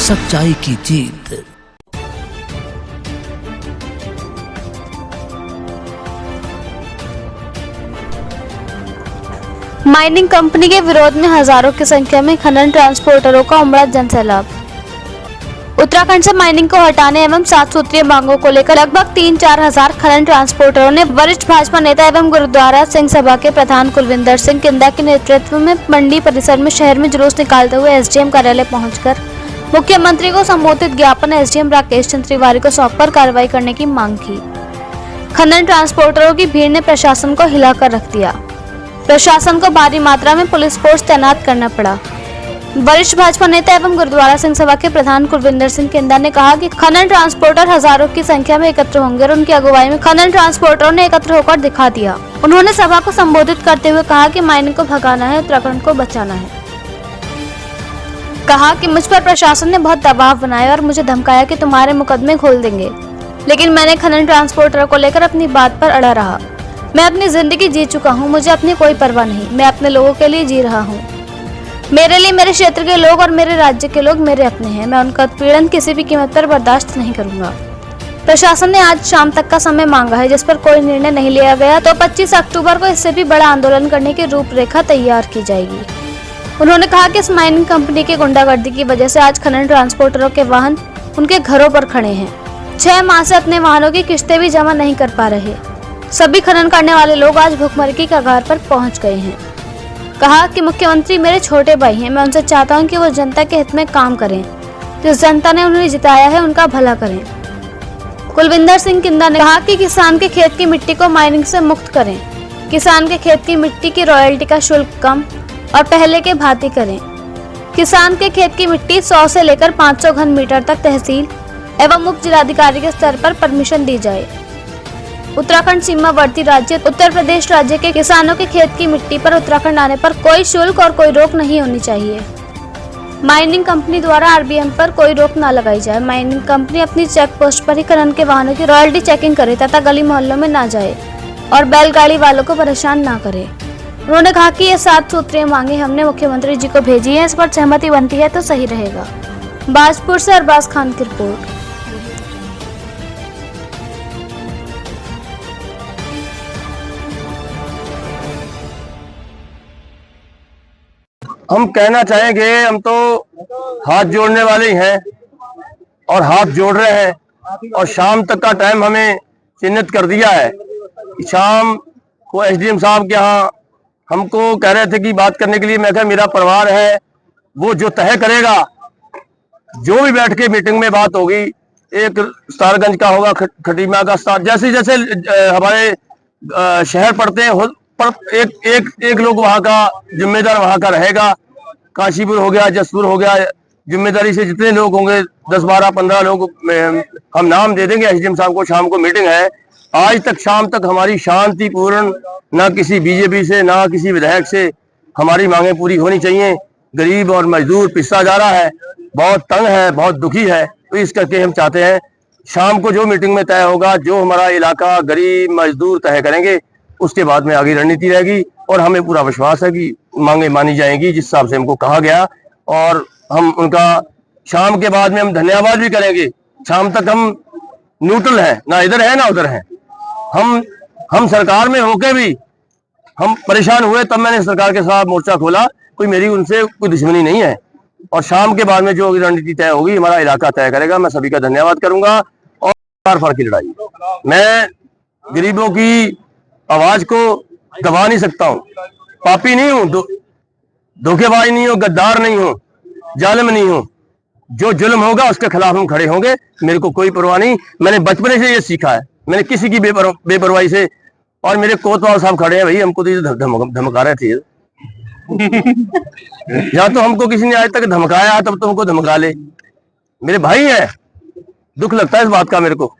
सच्चाई की जीत। Mining company के विरोध में हजारों की संख्या में खनन ट्रांसपोर्टरों का उमड़ा जनसैलाब। उत्तराखंड से माइनिंग को हटाने एवं 7 सूत्रीय मांगों को लेकर लगभग 3-4 हजार खनन ट्रांसपोर्टरों ने वरिष्ठ भाजपा नेता एवं गुरुद्वारा सिंह सभा के प्रधान कुलविंदर सिंह किंदा के नेतृत्व में मंडी परिसर में शहर में जुलूस निकालते हुए एसडीएम कार्यालय पहुंचकर मुख्यमंत्री को संबोधित ज्ञापन एसडीएम राकेश चंद्र तिवारी को सौंपकर कार्रवाई करने की मांग की। खनन ट्रांसपोर्टरों की भीड़ ने प्रशासन को हिलाकर रख दिया। प्रशासन को भारी मात्रा में पुलिस फोर्स तैनात करना पड़ा। वरिष्ठ भाजपा नेता एवं गुरुद्वारा सिंह सभा के प्रधान कुलविंदर सिंह किंदा ने कहा कि खनन ट्रांसपोर्टर हजारों की संख्या में एकत्र होंगे और उनकी अगुवाई में खनन ट्रांसपोर्टरों ने एकत्र होकर दिखा दिया। उन्होंने सभा को संबोधित करते हुए कहा कि माइनिंग को भगाना है, उत्तराखंड को बचाना है। कहा कि मुझ पर प्रशासन ने बहुत दबाव बनाया और मुझे धमकाया कि तुम्हारे मुकदमे खोल देंगे, लेकिन मैंने खनन ट्रांसपोर्टर को लेकर अपनी बात पर अड़ा रहा। मैं अपनी जिंदगी जी चुका हूँ, मुझे अपनी कोई परवाह नहीं। मैं अपने लोगों के लिए जी रहा हूँ। मेरे लिए मेरे क्षेत्र के लोग और मेरे राज्य के लोग मेरे अपने हैं। मैं उनका उत्पीड़न किसी भी कीमत पर बर्दाश्त नहीं करूंगा। प्रशासन ने आज शाम तक का समय मांगा है, जिस पर कोई निर्णय नहीं लिया गया तो 25 अक्टूबर को इससे भी बड़ा आंदोलन करने की रूपरेखा तैयार की जाएगी। उन्होंने कहा कि इस माइनिंग कंपनी की गुंडागर्दी की वजह से आज खनन ट्रांसपोर्टरों के वाहन उनके घरों पर खड़े हैं। 6 माह से अपने वाहनों की किस्तें भी जमा नहीं कर पा रहे। सभी खनन करने वाले लोग आज भूखमरी की कगार पर पहुंच गए हैं। कहा कि मुख्यमंत्री मेरे छोटे भाई हैं, मैं उनसे चाहता हूं कि वो जनता के हित में काम करें। जिस जनता ने उन्हें जिताया है उनका भला करें। कुलविंदर सिंह किंदा ने कहा कि किसान के खेत की मिट्टी को माइनिंग से मुक्त करें। किसान के खेत की मिट्टी की रॉयल्टी का शुल्क कम और पहले के भांति करें। किसान के खेत की मिट्टी 100 से लेकर 500 घन मीटर तक तहसील एवं उप जिलाधिकारी के स्तर पर परमिशन दी जाए। उत्तराखंड सीमावर्ती राज्य उत्तर प्रदेश राज्य के किसानों के खेत की मिट्टी पर उत्तराखंड आने पर कोई शुल्क और कोई रोक नहीं होनी चाहिए। माइनिंग कंपनी द्वारा आरबीएम पर कोई रोक न लगाई जाए। माइनिंग कंपनी अपनी चेक पोस्ट पर ही खनन के वाहनों की रॉयल्टी चेकिंग करे तथा गली मोहल्लों में न जाए और बैलगाड़ी वालों को परेशान न करे। उन्होंने कहा कि ये 7 सूत्रीय मांगे हमने मुख्यमंत्री जी को भेजी है, इस पर सहमति बनती है तो सही रहेगा। बाजपुर से अरबाज खान की रिपोर्ट। हम कहना चाहेंगे, हम तो हाथ जोड़ने वाले ही हैं और हाथ जोड़ रहे हैं और शाम तक का टाइम हमें चिन्हित कर दिया है। शाम को एसडीएम साहब के यहाँ हमको कह रहे थे कि बात करने के लिए। मैं कहा मेरा परिवार है, वो जो तय करेगा, जो भी बैठ के मीटिंग में बात होगी, एक स्टारगंज का होगा, खटीमा का स्टार, जैसे जैसे हमारे शहर पड़ते हैं पर एक लोग वहाँ का जिम्मेदार वहाँ का रहेगा। काशीपुर हो गया, जसपुर हो गया, जिम्मेदारी से जितने लोग होंगे 10, 12, 15 लोग हम नाम दे देंगे एसडीएम साहब को। शाम को मीटिंग है। आज तक शाम तक हमारी शांतिपूर्ण, ना किसी बीजेपी से ना किसी विधायक से हमारी मांगे पूरी होनी चाहिए। गरीब और मजदूर पिसता जा रहा है, बहुत तंग है, बहुत दुखी है। तो इस करके हम चाहते हैं शाम को जो मीटिंग में तय होगा, जो हमारा इलाका गरीब मजदूर तय करेंगे, उसके बाद में आगे रणनीति रहेगी। और हमें पूरा विश्वास है कि मांगे मानी जाएंगी जिस हिसाब से हमको कहा गया। और हम उनका शाम के बाद में हम धन्यवाद भी करेंगे। शाम तक हम न्यूट्रल हैं, ना इधर है ना उधर है। हम सरकार में होके भी हम परेशान हुए, तब मैंने सरकार के साथ मोर्चा खोला। कोई मेरी उनसे कोई दुश्मनी नहीं है। और शाम के बाद में जो रणनीति तय होगी, हमारा इलाका तय करेगा। मैं सभी का धन्यवाद करूंगा। और फार की लड़ाई, मैं गरीबों की आवाज को दबा नहीं सकता हूँ। पापी नहीं हूँ, धोखेबाज नहीं हूँ, गद्दार नहीं हूँ, जालिम नहीं हूँ। जो जुल्म होगा उसके खिलाफ हम खड़े होंगे। मेरे को कोई परवाह नहीं। मैंने बचपन से ये सीखा है, मैंने किसी की बेपरवाही से। और मेरे कोतवाल साहब खड़े हैं भाई, हमको तो ये धमका रहे थे। या तो हमको किसी ने आज तक धमकाया, तब तो हमको धमका ले। मेरे भाई है, दुख लगता है इस बात का मेरे को।